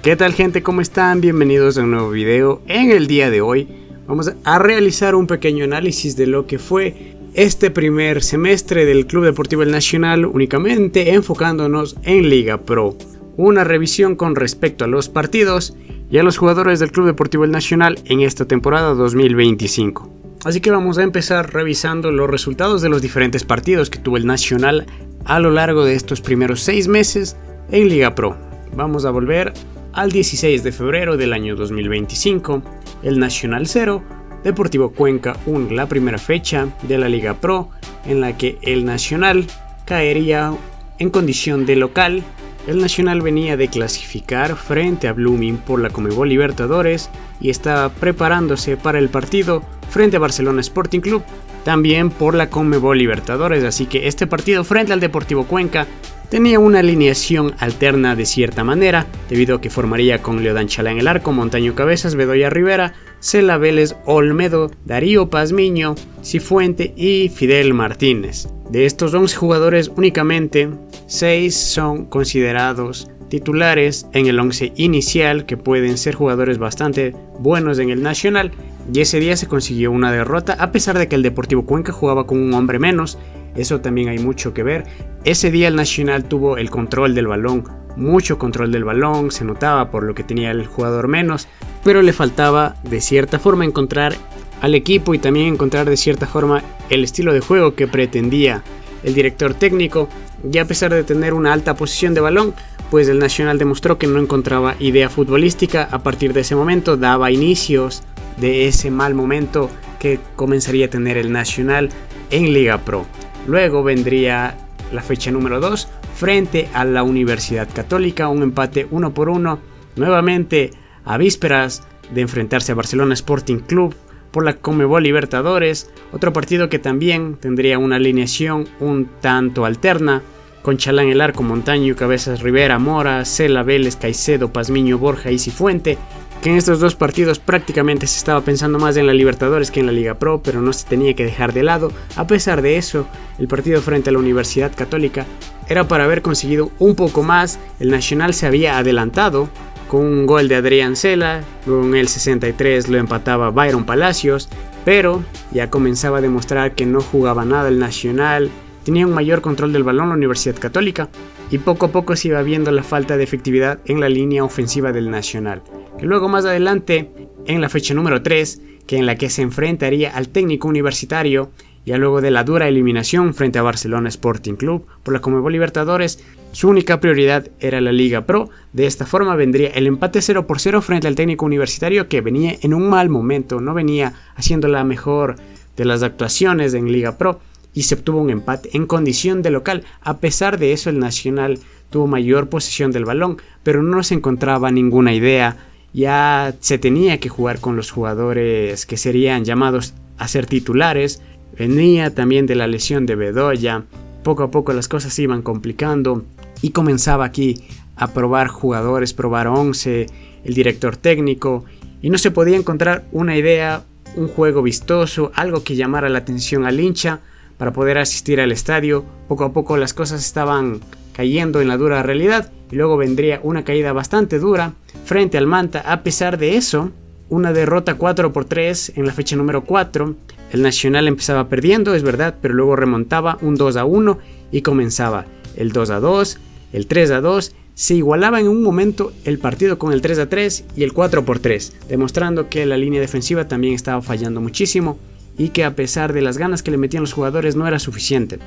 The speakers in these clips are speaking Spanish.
¿Qué tal, gente? ¿Cómo están? Bienvenidos a un nuevo video. En el día de hoy vamos a realizar un pequeño análisis de lo que fue este primer semestre del Club Deportivo El Nacional, únicamente enfocándonos en Liga Pro. Una revisión con respecto a los partidos y a los jugadores del Club Deportivo El Nacional en esta temporada 2025. Así que vamos a empezar revisando los resultados de los diferentes partidos que tuvo el Nacional a lo largo de estos primeros 6 meses en Liga Pro. Vamos a volver al 16 de febrero del año 2025, el Nacional 0, Deportivo Cuenca 1, la primera fecha de la Liga Pro, en la que el Nacional caería en condición de local. El Nacional venía de clasificar frente a Blooming por la Conmebol Libertadores y estaba preparándose para el partido frente a Barcelona Sporting Club, también por la Conmebol Libertadores, así que este partido frente al Deportivo Cuenca tenía una alineación alterna de cierta manera, debido a que formaría con Leodán Chalá en el arco, Montaño Cabezas, Bedoya Rivera, Cela Vélez, Olmedo, Darío Pazmiño, Cifuente y Fidel Martínez. De estos 11 jugadores, únicamente 6 son considerados titulares en el 11 inicial, que pueden ser jugadores bastante buenos en el Nacional, y ese día se consiguió una derrota, a pesar de que el Deportivo Cuenca jugaba con un hombre menos. Eso también hay mucho que ver. Ese día el Nacional tuvo el control del balón, mucho control del balón, se notaba por lo que tenía el jugador menos, pero le faltaba de cierta forma encontrar al equipo y también encontrar de cierta forma el estilo de juego que pretendía el director técnico. Y a pesar de tener una alta posición de balón, pues el Nacional demostró que no encontraba idea futbolística. A partir de ese momento daba inicios de ese mal momento que comenzaría a tener el Nacional en Liga Pro. Luego vendría la fecha número 2 frente a la Universidad Católica, un empate 1-1, nuevamente a vísperas de enfrentarse a Barcelona Sporting Club por la Conmebol Libertadores, otro partido que también tendría una alineación un tanto alterna, con Chalá en el arco, Montaño, Cabezas, Rivera, Mora, Cela, Vélez, Caicedo, Pazmiño, Borja y Cifuente, que en estos dos partidos prácticamente se estaba pensando más en la Libertadores que en la Liga Pro, pero no se tenía que dejar de lado. A pesar de eso, el partido frente a la Universidad Católica era para haber conseguido un poco más. El Nacional se había adelantado con un gol de Adrián Cela, luego en el 63 lo empataba Byron Palacios, pero ya comenzaba a demostrar que no jugaba nada el Nacional. Tenía un mayor control del balón la Universidad Católica y poco a poco se iba viendo la falta de efectividad en la línea ofensiva del Nacional, que luego más adelante, en la fecha número 3, que en la que se enfrentaría al técnico universitario, ya luego de la dura eliminación frente a Barcelona Sporting Club por la Conmebol Libertadores, su única prioridad era la Liga Pro. De esta forma vendría el empate 0-0 frente al técnico universitario, que venía en un mal momento, no venía haciendo la mejor de las actuaciones en Liga Pro, y se obtuvo un empate en condición de local. A pesar de eso, el Nacional tuvo mayor posesión del balón, pero no se encontraba ninguna idea. Ya se tenía que jugar con los jugadores que serían llamados a ser titulares. Venía también de la lesión de Bedoya. Poco a poco las cosas se iban complicando y comenzaba aquí a probar jugadores, probar 11, el director técnico, y no se podía encontrar una idea, un juego vistoso, algo que llamara la atención al hincha para poder asistir al estadio. Poco a poco las cosas estaban cayendo en la dura realidad y luego vendría una caída bastante dura frente al Manta. A pesar de eso, una derrota 4-3 en la fecha número 4. El Nacional empezaba perdiendo, es verdad, pero luego remontaba un 2-1 y comenzaba el 2-2, el 3-2. Se igualaba en un momento el partido con el 3-3 y el 4-3, demostrando que la línea defensiva también estaba fallando muchísimo y que a pesar de las ganas que le metían los jugadores no era suficiente.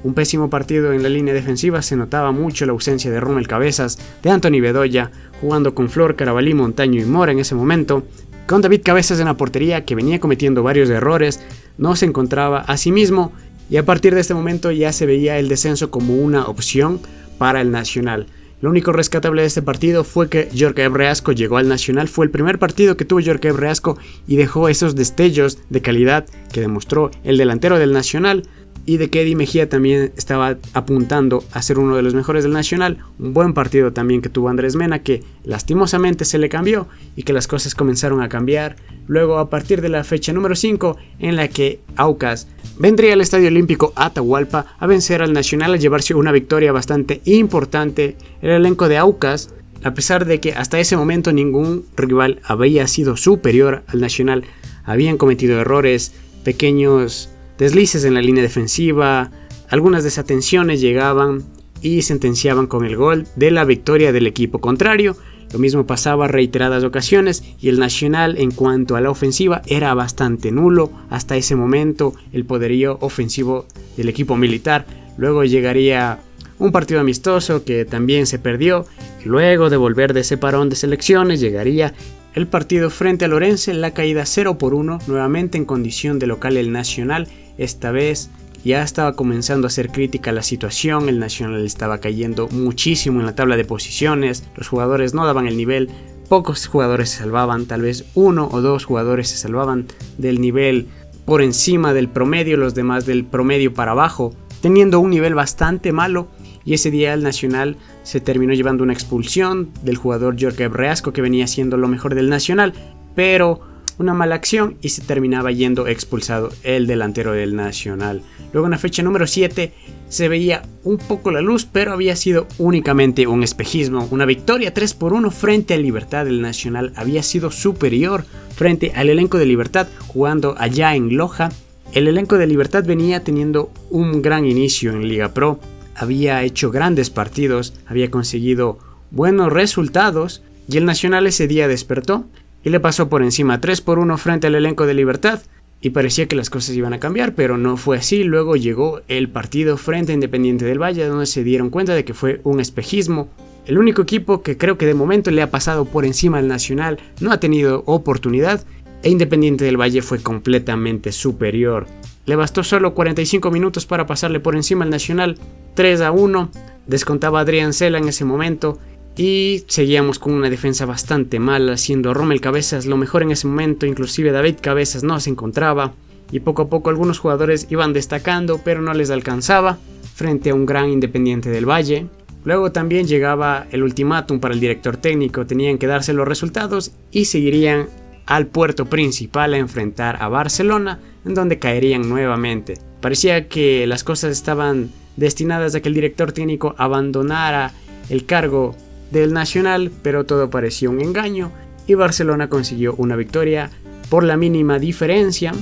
Un pésimo partido en la línea defensiva, se notaba mucho la ausencia de Rommel Cabezas, de Anthony Bedoya, jugando con Flor, Carabalí, Montaño y Mora en ese momento, con David Cabezas en la portería, que venía cometiendo varios errores, no se encontraba a sí mismo, y a partir de este momento ya se veía el descenso como una opción para el Nacional. Lo único rescatable de este partido fue que Jorge Reasco llegó al Nacional. Fue el primer partido que tuvo Jorge Reasco y dejó esos destellos de calidad que demostró el delantero del Nacional, y de que Eddie Mejía también estaba apuntando a ser uno de los mejores del Nacional. Un buen partido también que tuvo Andrés Mena, que lastimosamente se le cambió y que las cosas comenzaron a cambiar luego a partir de la fecha número 5, en la que Aucas vendría al Estadio Olímpico Atahualpa a vencer al Nacional, a llevarse una victoria bastante importante. El elenco de Aucas a pesar de que hasta ese momento ningún rival había sido superior al Nacional. Habían cometido errores, pequeños deslices en la línea defensiva, algunas desatenciones llegaban y sentenciaban con el gol de la victoria del equipo contrario. Lo mismo pasaba reiteradas ocasiones y el Nacional en cuanto a la ofensiva era bastante nulo. Hasta ese momento el poderío ofensivo del equipo militar. Luego llegaría un partido amistoso que también se perdió. Luego de volver de ese parón de selecciones llegaría el partido frente a Lorense, la caída 0-1, nuevamente en condición de local el Nacional. Esta vez ya estaba comenzando a ser crítica la situación, el Nacional estaba cayendo muchísimo en la tabla de posiciones, los jugadores no daban el nivel, pocos jugadores se salvaban, tal vez 1 o 2 jugadores se salvaban del nivel por encima del promedio, los demás del promedio para abajo, teniendo un nivel bastante malo. Y ese día el Nacional se terminó llevando una expulsión del jugador Jorge Reasco, que venía siendo lo mejor del Nacional, pero una mala acción y se terminaba yendo expulsado el delantero del Nacional. Luego en la fecha número 7 se veía un poco la luz, pero había sido únicamente un espejismo. Una victoria 3-1 frente a Libertad. El Nacional había sido superior frente al elenco de Libertad jugando allá en Loja. El elenco de Libertad venía teniendo un gran inicio en Liga Pro. Había hecho grandes partidos, había conseguido buenos resultados y el Nacional ese día despertó y le pasó por encima 3-1 frente al elenco de Libertad y parecía que las cosas iban a cambiar, pero no fue así. Luego llegó el partido frente a Independiente del Valle, donde se dieron cuenta de que fue un espejismo. El único equipo que creo que de momento le ha pasado por encima al Nacional no ha tenido oportunidad e Independiente del Valle fue completamente superior. Le bastó solo 45 minutos para pasarle por encima al Nacional 3-1. Descontaba Adrián Cela en ese momento y seguíamos con una defensa bastante mala, siendo Rommel Cabezas lo mejor en ese momento. Inclusive David Cabezas no se encontraba y poco a poco algunos jugadores iban destacando, pero no les alcanzaba frente a un gran Independiente del Valle. Luego también llegaba el ultimátum para el director técnico, tenían que darse los resultados y seguirían al puerto principal a enfrentar a Barcelona, en donde caerían nuevamente. Parecía que las cosas estaban destinadas a que el director técnico abandonara el cargo del Nacional, pero todo parecía un engaño y Barcelona consiguió una victoria por la mínima diferencia.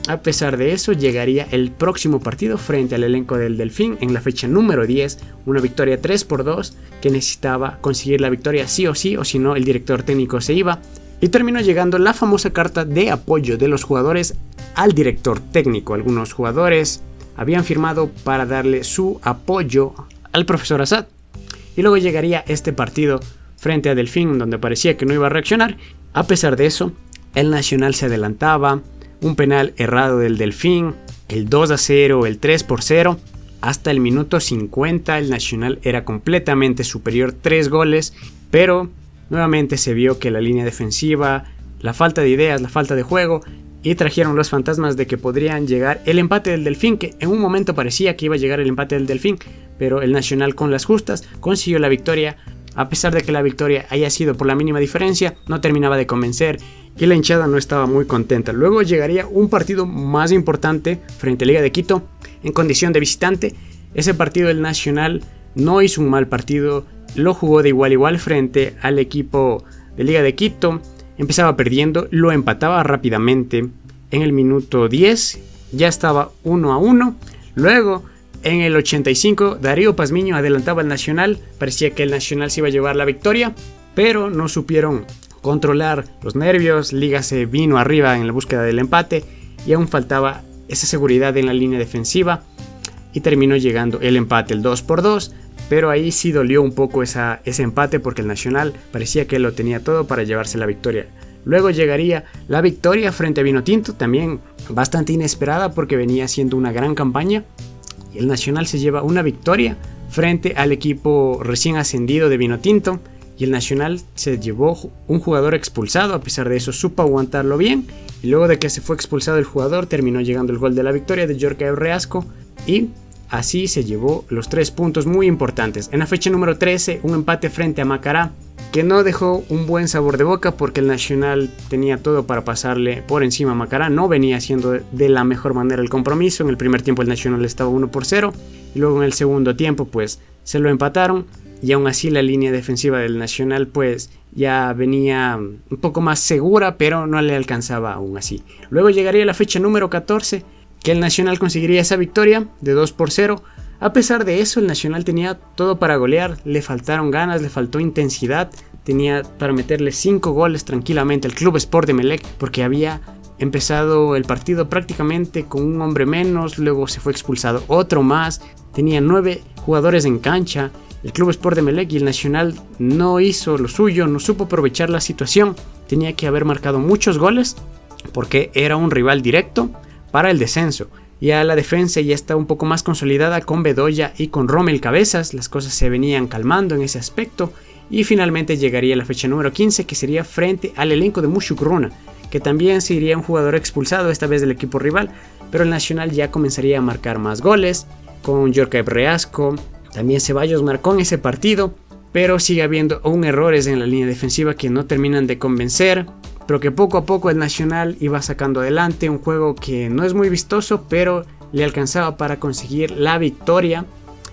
A pesar de eso, llegaría el próximo partido frente al elenco del Delfín en la fecha número 10, una victoria 3-2 que necesitaba conseguir la victoria sí, o si no el director técnico se iba. Y terminó llegando la famosa carta de apoyo de los jugadores al director técnico. Algunos jugadores habían firmado para darle su apoyo al profesor Assad. Y luego llegaría este partido frente a Delfín, donde parecía que no iba a reaccionar. A pesar de eso, el Nacional se adelantaba. Un penal errado del Delfín, el 2-0, el 3-0. Hasta el minuto 50 el Nacional era completamente superior, 3 goles, pero nuevamente se vio que la línea defensiva, la falta de ideas, la falta de juego, y trajeron los fantasmas de que podrían llegar el empate del Delfín, que en un momento parecía que iba a llegar el empate del Delfín, pero el Nacional con las justas consiguió la victoria. A pesar de que la victoria haya sido por la mínima diferencia, no terminaba de convencer y la hinchada no estaba muy contenta. Luego llegaría un partido más importante frente a Liga de Quito en condición de visitante. Ese partido el Nacional no hizo un mal partido, lo jugó de igual a igual frente al equipo de Liga de Quito. Empezaba perdiendo, lo empataba rápidamente en el minuto 10, ya estaba 1-1. Luego en el 85 Darío Pazmiño adelantaba al Nacional, parecía que el Nacional se iba a llevar la victoria, pero no supieron controlar los nervios. Liga se vino arriba en la búsqueda del empate y aún faltaba esa seguridad en la línea defensiva y terminó llegando el empate, el 2-2. Pero ahí sí dolió un poco ese empate porque el Nacional parecía que lo tenía todo para llevarse la victoria. Luego llegaría la victoria frente a Vinotinto, también bastante inesperada porque venía haciendo una gran campaña. Y el Nacional se lleva una victoria frente al equipo recién ascendido de Vinotinto. Y el Nacional se llevó un jugador expulsado, a pesar de eso supo aguantarlo bien. Y luego de que se fue expulsado el jugador, terminó llegando el gol de la victoria de Jorge Reasco. Y así se llevó los 3 puntos muy importantes. En la fecha número 13, un empate frente a Macará, que no dejó un buen sabor de boca porque el Nacional tenía todo para pasarle por encima a Macará. No venía haciendo de la mejor manera el compromiso. En el primer tiempo el Nacional estaba 1-0 y luego en el segundo tiempo pues se lo empataron. y aún así la línea defensiva del Nacional pues ya venía un poco más segura, pero no le alcanzaba aún así. Luego llegaría la fecha número 14, que el Nacional conseguiría esa victoria de 2-0. A pesar de eso, el Nacional tenía todo para golear, le faltaron ganas, le faltó intensidad, tenía para meterle 5 goles tranquilamente al Club Sport Emelec, porque había empezado el partido prácticamente con un hombre menos, luego se fue expulsado otro más, tenía 9 jugadores en cancha, el Club Sport Emelec, y el Nacional no hizo lo suyo, no supo aprovechar la situación, tenía que haber marcado muchos goles porque era un rival directo para el descenso. Ya la defensa ya está un poco más consolidada con Bedoya y con Rommel Cabezas, las cosas se venían calmando en ese aspecto, y finalmente llegaría la fecha número 15, que sería frente al elenco de Mushuk-Runa, que también se iría un jugador expulsado, esta vez del equipo rival, pero el Nacional ya comenzaría a marcar más goles, con Yorka Reasco, también Ceballos marcó en ese partido, pero sigue habiendo aún errores en la línea defensiva que no terminan de convencer, pero que poco a poco el Nacional iba sacando adelante un juego que no es muy vistoso, pero le alcanzaba para conseguir la victoria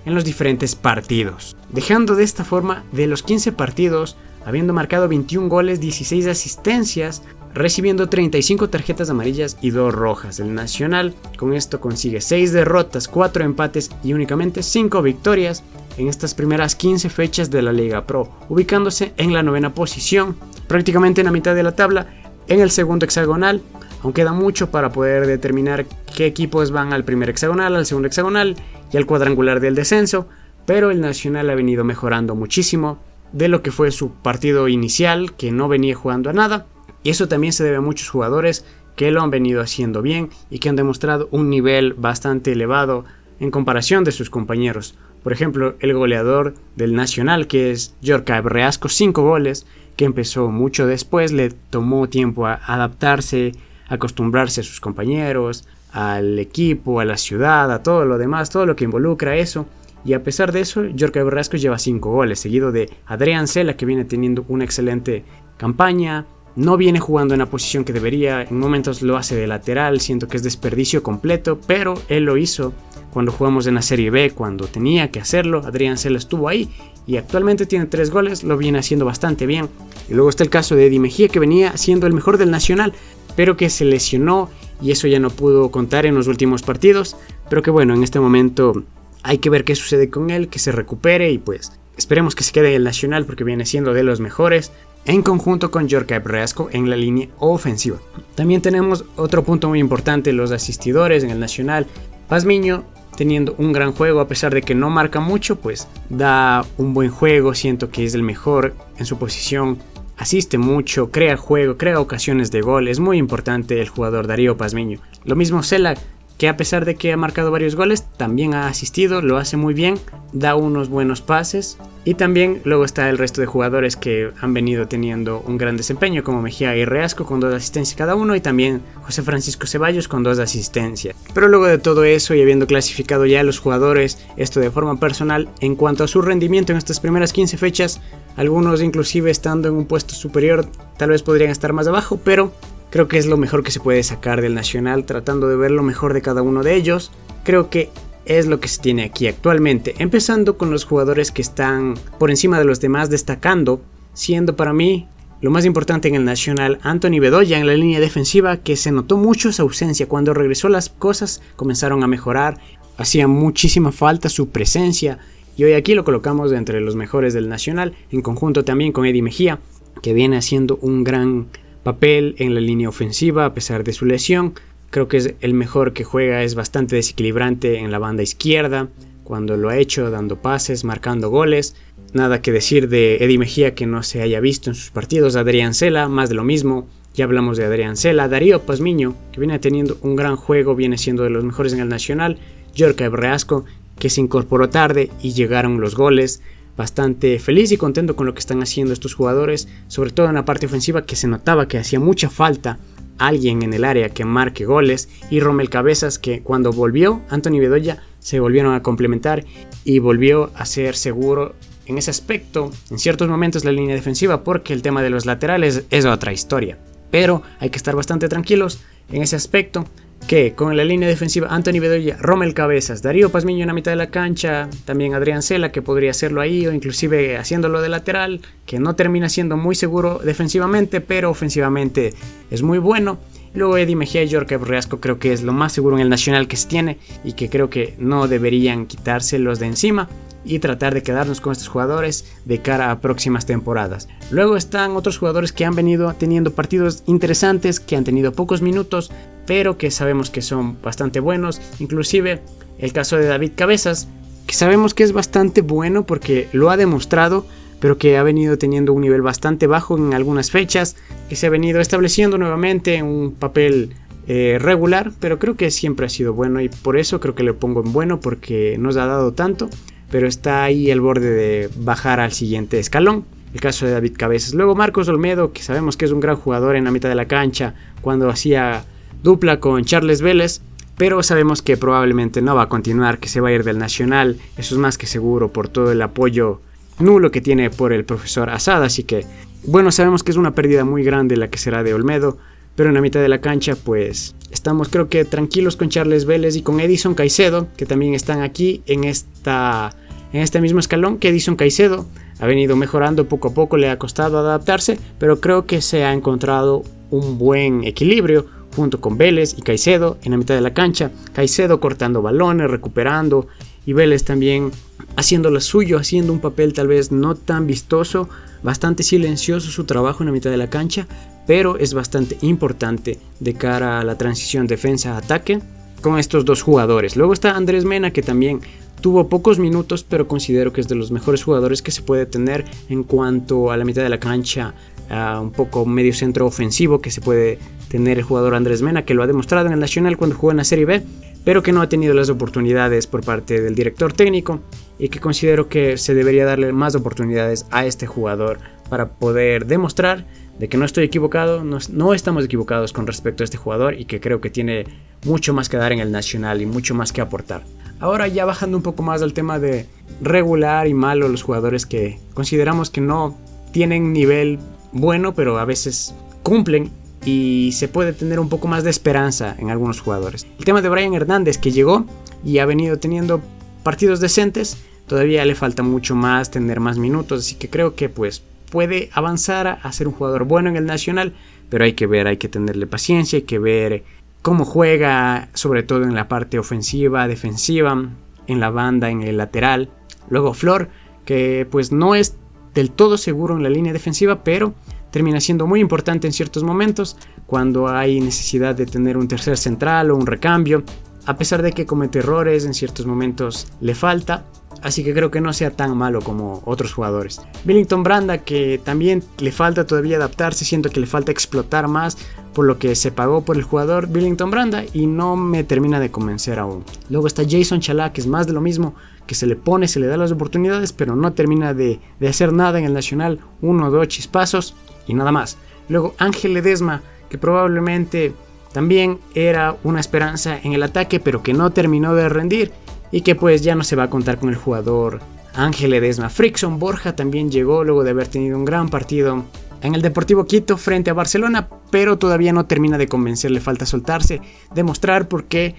en los diferentes partidos. Dejando de esta forma, de los 15 partidos, habiendo marcado 21 goles, 16 asistencias, recibiendo 35 tarjetas amarillas y 2 rojas. El Nacional con esto consigue 6 derrotas, 4 empates y únicamente 5 victorias en estas primeras 15 fechas de la Liga Pro, ubicándose en la 9ª posición, prácticamente en la mitad de la tabla, en el segundo hexagonal. Aún queda mucho para poder determinar qué equipos van al primer hexagonal, al segundo hexagonal y al cuadrangular del descenso, pero el Nacional ha venido mejorando muchísimo de lo que fue su partido inicial, que no venía jugando a nada, y eso también se debe a muchos jugadores que lo han venido haciendo bien y que han demostrado un nivel bastante elevado en comparación de sus compañeros. Por ejemplo, el goleador del Nacional, que es Yorka Reasco, 5 goles, que empezó mucho después, le tomó tiempo a adaptarse, acostumbrarse a sus compañeros, al equipo, a la ciudad, a todo lo demás, todo lo que involucra eso. Y a pesar de eso, Yorka Reasco lleva 5 goles, seguido de Adrián Cela, que viene teniendo una excelente campaña. No viene jugando en la posición que debería, en momentos lo hace de lateral, siento que es desperdicio completo, pero él lo hizo cuando jugamos en la Serie B, cuando tenía que hacerlo. Adrián Cela estuvo ahí y actualmente tiene 3 goles, lo viene haciendo bastante bien. Y luego está el caso de Eddie Mejía, que venía siendo el mejor del Nacional, pero que se lesionó y eso ya no pudo contar en los últimos partidos, pero que bueno, en este momento hay que ver qué sucede con él, que se recupere y pues esperemos que se quede en el Nacional porque viene siendo de los mejores, en conjunto con Yorka Reasco en la línea ofensiva. También tenemos otro punto muy importante, los asistidores en el Nacional. Pazmiño teniendo un gran juego, a pesar de que no marca mucho, pues da un buen juego, siento que es el mejor en su posición, asiste mucho, crea juego, crea ocasiones de gol, es muy importante el jugador Darío Pazmiño. Lo mismo Cela, que a pesar de que ha marcado varios goles, también ha asistido, lo hace muy bien, da unos buenos pases. Y también luego está el resto de jugadores que han venido teniendo un gran desempeño, como Mejía y Reasco con 2 asistencias cada uno, y también José Francisco Ceballos con 2 asistencias. Pero luego de todo eso, y habiendo clasificado ya a los jugadores, esto de forma personal, en cuanto a su rendimiento en estas primeras 15 fechas, algunos inclusive estando en un puesto superior, tal vez podrían estar más abajo, pero creo que es lo mejor que se puede sacar del Nacional, tratando de ver lo mejor de cada uno de ellos. Creo que es lo que se tiene aquí actualmente, empezando con los jugadores que están por encima de los demás, destacando, siendo para mí lo más importante en el Nacional Anthony Bedoya en la línea defensiva, que se notó mucho su ausencia. Cuando regresó las cosas comenzaron a mejorar, hacía muchísima falta su presencia y hoy aquí lo colocamos entre los mejores del Nacional, en conjunto también con Eddie Mejía, que viene haciendo un gran papel en la línea ofensiva a pesar de su lesión. Creo que es el mejor que juega, es bastante desequilibrante en la banda izquierda, cuando lo ha hecho, dando pases, marcando goles. Nada que decir de Eddie Mejía que no se haya visto en sus partidos. Adrián Cela, más de lo mismo, ya hablamos de Adrián Cela. Darío Pazmiño, que viene teniendo un gran juego, viene siendo de los mejores en el Nacional. Yorka Reasco, que se incorporó tarde y llegaron los goles. Bastante feliz y contento con lo que están haciendo estos jugadores, sobre todo en la parte ofensiva, que se notaba que hacía mucha falta alguien en el área que marque goles, y Rommel Cabezas, que cuando volvió Anthony Bedoya se volvieron a complementar y volvió a ser seguro en ese aspecto en ciertos momentos la línea defensiva, porque el tema de los laterales es otra historia, pero hay que estar bastante tranquilos en ese aspecto. que con la línea defensiva Anthony Bedoya, Rommel Cabezas, Darío Pazmiño en la mitad de la cancha, también Adrián Cela, que podría hacerlo ahí o inclusive haciéndolo de lateral, que no termina siendo muy seguro defensivamente, pero ofensivamente es muy bueno. Luego Eddie Mejía y Jorge Riasco creo que es lo más seguro en el Nacional que se tiene y que creo que no deberían quitárselos de encima y tratar de quedarnos con estos jugadores de cara a próximas temporadas. Luego están otros jugadores que han venido teniendo partidos interesantes, que han tenido pocos minutos, pero que sabemos que son bastante buenos. Inclusive el caso de David Cabezas, que sabemos que es bastante bueno porque lo ha demostrado, pero que ha venido teniendo un nivel bastante bajo en algunas fechas, que se ha venido estableciendo nuevamente en un papel regular, pero creo que siempre ha sido bueno y por eso creo que le pongo en bueno, porque nos ha dado tanto, pero está ahí al borde de bajar al siguiente escalón. El caso de David Cabezas. Luego Marcos Olmedo, que sabemos que es un gran jugador en la mitad de la cancha cuando hacía dupla con Charles Vélez, pero sabemos que probablemente no va a continuar, que se va a ir del Nacional, eso es más que seguro por todo el apoyo nulo que tiene por el profesor Asad, así que bueno, sabemos que es una pérdida muy grande la que será de Olmedo, pero en la mitad de la cancha pues estamos creo que tranquilos con Charles Vélez y con Edison Caicedo, que también están aquí en este mismo escalón. Que Edison Caicedo ha venido mejorando poco a poco, le ha costado adaptarse, pero creo que se ha encontrado un buen equilibrio junto con Vélez y Caicedo en la mitad de la cancha. Caicedo cortando balones, recuperando, y Vélez también haciendo lo suyo, haciendo un papel tal vez no tan vistoso, bastante silencioso su trabajo en la mitad de la cancha, pero es bastante importante de cara a la transición defensa-ataque con estos dos jugadores. Luego está Andrés Mena, que también tuvo pocos minutos, pero considero que es de los mejores jugadores que se puede tener en cuanto a la mitad de la cancha, un poco medio centro ofensivo que se puede tener el jugador Andrés Mena, que lo ha demostrado en el Nacional cuando jugó en la Serie B, pero que no ha tenido las oportunidades por parte del director técnico y que considero que se debería darle más oportunidades a este jugador para poder demostrar de que no estoy equivocado, no estamos equivocados con respecto a este jugador y que creo que tiene mucho más que dar en el Nacional y mucho más que aportar. Ahora ya bajando un poco más al tema de regular y malo, los jugadores que consideramos que no tienen nivel bueno, pero a veces cumplen y se puede tener un poco más de esperanza en algunos jugadores. El tema de Brian Hernández, que llegó y ha venido teniendo partidos decentes, todavía le falta mucho más, tener más minutos, así que creo que pues puede avanzar a ser un jugador bueno en el Nacional, pero hay que ver, hay que tenerle paciencia, hay que ver cómo juega, sobre todo en la parte ofensiva, defensiva, en la banda, en el lateral. Luego Flor, que pues no es del todo seguro en la línea defensiva, pero termina siendo muy importante en ciertos momentos cuando hay necesidad de tener un tercer central o un recambio, a pesar de que comete errores, en ciertos momentos le falta, así que creo que no sea tan malo como otros jugadores. Billington Branda, que también le falta todavía adaptarse, siento que le falta explotar más por lo que se pagó por el jugador Billington Branda y no me termina de convencer aún. Luego está Jason Chalá, que es más de lo mismo, que se le pone, se le da las oportunidades, pero no termina de hacer nada en el Nacional, 1 o 2 chispazos y nada más. Luego Ángel Ledesma, que probablemente también era una esperanza en el ataque, pero que no terminó de rendir y que pues ya no se va a contar con el jugador Ángel Ledesma. Frickson Borja también llegó luego de haber tenido un gran partido en el Deportivo Quito frente a Barcelona, pero todavía no termina de convencer, le falta soltarse, demostrar por qué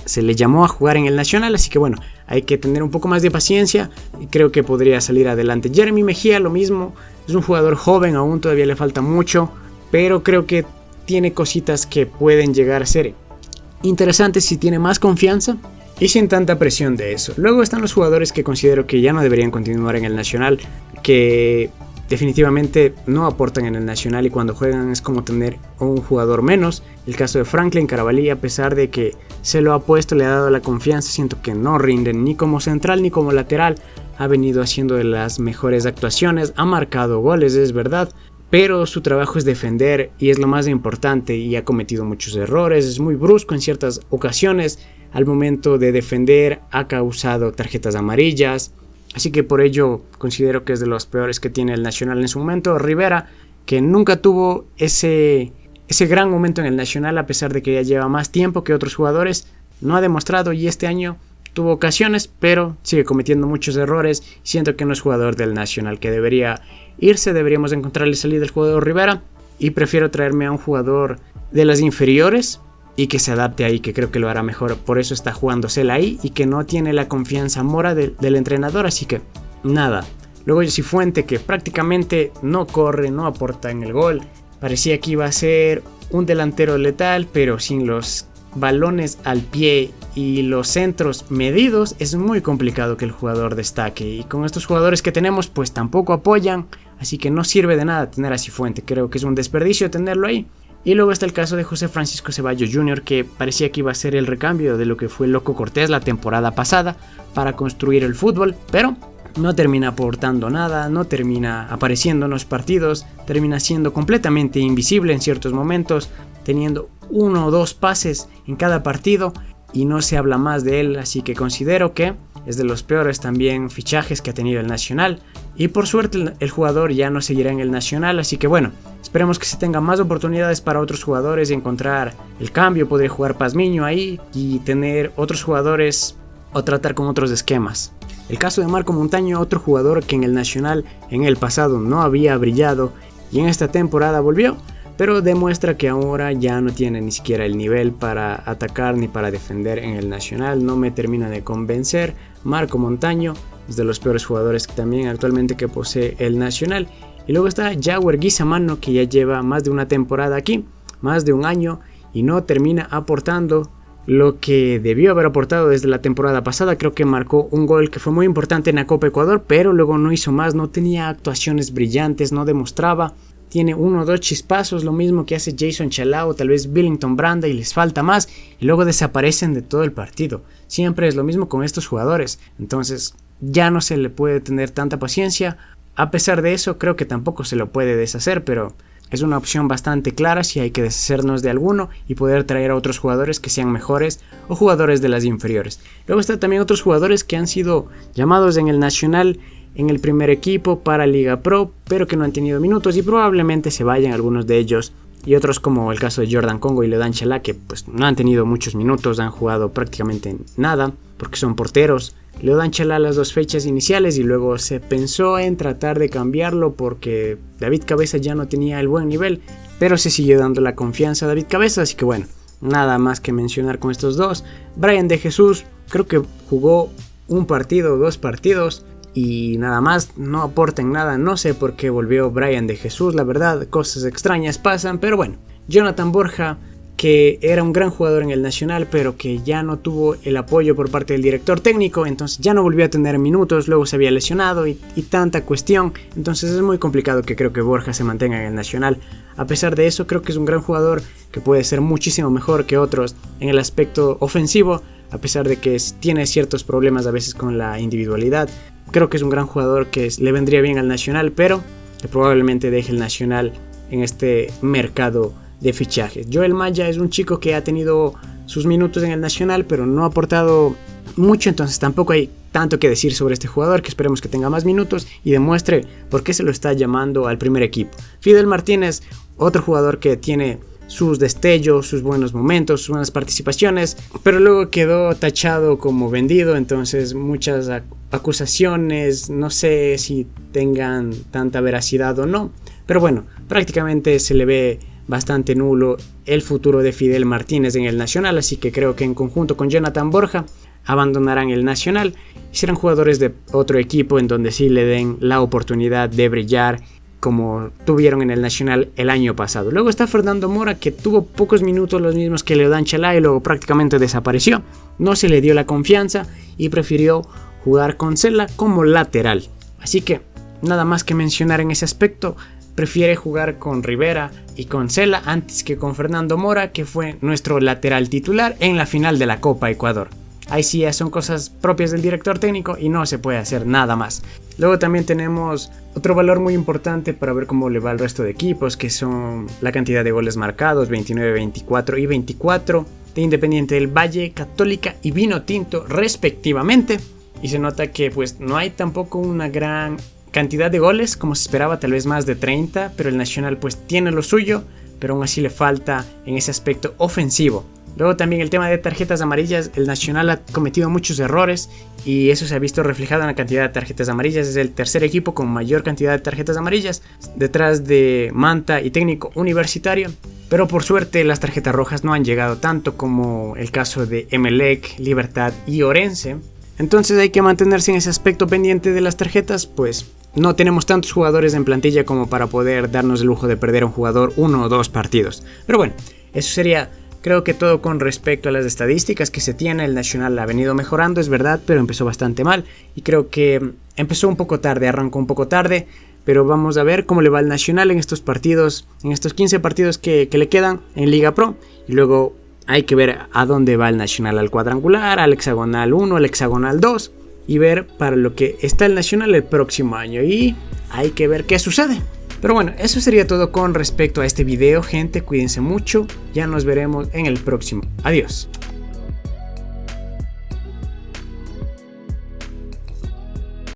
se le llamó a jugar en el Nacional, así que bueno, hay que tener un poco más de paciencia y creo que podría salir adelante. Jeremy Mejía, lo mismo, es un jugador joven, aún todavía le falta mucho, pero creo que tiene cositas que pueden llegar a ser interesantes si tiene más confianza y sin tanta presión de eso. Luego están los jugadores que considero que ya no deberían continuar en el Nacional, que definitivamente no aportan en el Nacional y cuando juegan es como tener un jugador menos. El caso de Franklin Carabalí, a pesar de que se lo ha puesto, le ha dado la confianza, siento que no rinden ni como central ni como lateral. Ha venido haciendo de las mejores actuaciones, ha marcado goles, es verdad, pero su trabajo es defender y es lo más importante y ha cometido muchos errores, es muy brusco en ciertas ocasiones, al momento de defender ha causado tarjetas amarillas, así que por ello considero que es de los peores que tiene el Nacional en su momento. Rivera, que nunca tuvo ese gran momento en el Nacional, a pesar de que ya lleva más tiempo que otros jugadores, no ha demostrado y este año tuvo ocasiones, pero sigue cometiendo muchos errores. Siento que no es jugador del Nacional, que debería irse, deberíamos encontrarle salida al jugador Rivera y prefiero traerme a un jugador de las inferiores y que se adapte ahí, que creo que lo hará mejor. Por eso está jugándosela ahí y que no tiene la confianza Mora del entrenador, así que nada. Luego Cifuente, que prácticamente no corre, no aporta en el gol. Parecía que iba a ser un delantero letal, pero sin los balones al pie y los centros medidos es muy complicado que el jugador destaque, y con estos jugadores que tenemos pues tampoco apoyan, así que no sirve de nada tener a Cifuente. Creo que es un desperdicio tenerlo ahí. Y luego está el caso de José Francisco Ceballos Jr., que parecía que iba a ser el recambio de lo que fue Loco Cortés la temporada pasada para construir el fútbol, pero no termina aportando nada, no termina apareciendo en los partidos, termina siendo completamente invisible en ciertos momentos, teniendo 1 o 2 pases en cada partido y no se habla más de él, así que considero que es de los peores también fichajes que ha tenido el Nacional, y por suerte el jugador ya no seguirá en el Nacional, así que bueno, esperemos que se tengan más oportunidades para otros jugadores de encontrar el cambio. Podría jugar Pazmiño ahí y tener otros jugadores o tratar con otros esquemas. El caso de Marco Montaño, otro jugador que en el Nacional en el pasado no había brillado y en esta temporada volvió, pero demuestra que ahora ya no tiene ni siquiera el nivel para atacar ni para defender en el Nacional. No me termina de convencer. Marco Montaño es de los peores jugadores que también actualmente que posee el Nacional. Y luego está Jauer Guizamano, que ya lleva más de una temporada aquí, más de un año, y no termina aportando lo que debió haber aportado desde la temporada pasada. Creo que marcó un gol que fue muy importante en la Copa Ecuador, pero luego no hizo más, no tenía actuaciones brillantes, no demostraba. Tiene 1 o 2 chispazos, lo mismo que hace Jason Chalao, tal vez Billington Branda, y les falta más, y luego desaparecen de todo el partido. Siempre es lo mismo con estos jugadores, entonces ya no se le puede tener tanta paciencia. A pesar de eso, creo que tampoco se lo puede deshacer, pero es una opción bastante clara si hay que deshacernos de alguno y poder traer a otros jugadores que sean mejores o jugadores de las inferiores. Luego está también otros jugadores que han sido llamados en el Nacional en el primer equipo para Liga Pro, pero que no han tenido minutos y probablemente se vayan algunos de ellos, y otros como el caso de Jordan Congo y Leodan Chalá, que pues no han tenido muchos minutos, han jugado prácticamente nada porque son porteros. Leodan Chalá las 2 fechas iniciales y luego se pensó en tratar de cambiarlo porque David Cabeza ya no tenía el buen nivel, pero se siguió dando la confianza a David Cabeza, así que bueno, nada más que mencionar con estos dos. Brian de Jesús creo que jugó 1 partido, 2 partidos y nada más, no aporta en nada. No sé por qué volvió Brian de Jesús, la verdad, cosas extrañas pasan, pero bueno. Jonathan Borja, que era un gran jugador en el Nacional, pero que ya no tuvo el apoyo por parte del director técnico, entonces ya no volvió a tener minutos, luego se había lesionado y tanta cuestión, entonces es muy complicado que creo que Borja se mantenga en el Nacional. A pesar de eso, creo que es un gran jugador que puede ser muchísimo mejor que otros en el aspecto ofensivo, a pesar de que tiene ciertos problemas a veces con la individualidad. Creo que es un gran jugador que le vendría bien al Nacional, pero que probablemente deje el Nacional en este mercado de fichajes. Joel Maya es un chico que ha tenido sus minutos en el Nacional, pero no ha aportado mucho, entonces tampoco hay tanto que decir sobre este jugador, que esperemos que tenga más minutos y demuestre por qué se lo está llamando al primer equipo. Fidel Martínez, otro jugador que tiene sus destellos, sus buenos momentos, sus buenas participaciones, pero luego quedó tachado como vendido, entonces muchas acusaciones, no sé si tengan tanta veracidad o no, pero bueno, prácticamente se le ve bastante nulo el futuro de Fidel Martínez en el Nacional, así que creo que en conjunto con Jonathan Borja abandonarán el Nacional y serán jugadores de otro equipo en donde sí le den la oportunidad de brillar como tuvieron en el Nacional el año pasado. Luego está Fernando Mora, que tuvo pocos minutos, los mismos que Leodan Chalá, y luego prácticamente desapareció. No se le dio la confianza y prefirió jugar con Cela como lateral. Así que nada más que mencionar en ese aspecto. Prefiere jugar con Rivera y con Cela antes que con Fernando Mora, que fue nuestro lateral titular en la final de la Copa Ecuador. Ahí sí ya son cosas propias del director técnico y no se puede hacer nada más. Luego también tenemos otro valor muy importante para ver cómo le va al resto de equipos, que son la cantidad de goles marcados, 29, 24 y 24 de Independiente del Valle, Católica y Vino Tinto respectivamente. Y se nota que pues no hay tampoco una gran cantidad de goles como se esperaba, tal vez más de 30, pero el Nacional pues tiene lo suyo, pero aún así le falta en ese aspecto ofensivo. Luego también el tema de tarjetas amarillas, el Nacional ha cometido muchos errores y eso se ha visto reflejado en la cantidad de tarjetas amarillas. Es el tercer equipo con mayor cantidad de tarjetas amarillas, detrás de Manta y Técnico Universitario. Pero por suerte las tarjetas rojas no han llegado tanto como el caso de Emelec, Libertad y Orense. Entonces hay que mantenerse en ese aspecto pendiente de las tarjetas, pues no tenemos tantos jugadores en plantilla como para poder darnos el lujo de perder a un jugador 1 o 2 partidos. Pero bueno, eso sería, creo que todo con respecto a las estadísticas que se tiene. El Nacional ha venido mejorando, es verdad, pero empezó bastante mal. Y creo que empezó un poco tarde, arrancó un poco tarde. Pero vamos a ver cómo le va al Nacional en estos partidos, en estos 15 partidos que le quedan en Liga Pro. Y luego hay que ver a dónde va el Nacional, al cuadrangular, al hexagonal 1, al hexagonal 2. Y ver para lo que está el Nacional el próximo año. Y hay que ver qué sucede. Pero bueno, eso sería todo con respecto a este video, gente. Cuídense mucho. Ya nos veremos en el próximo. Adiós.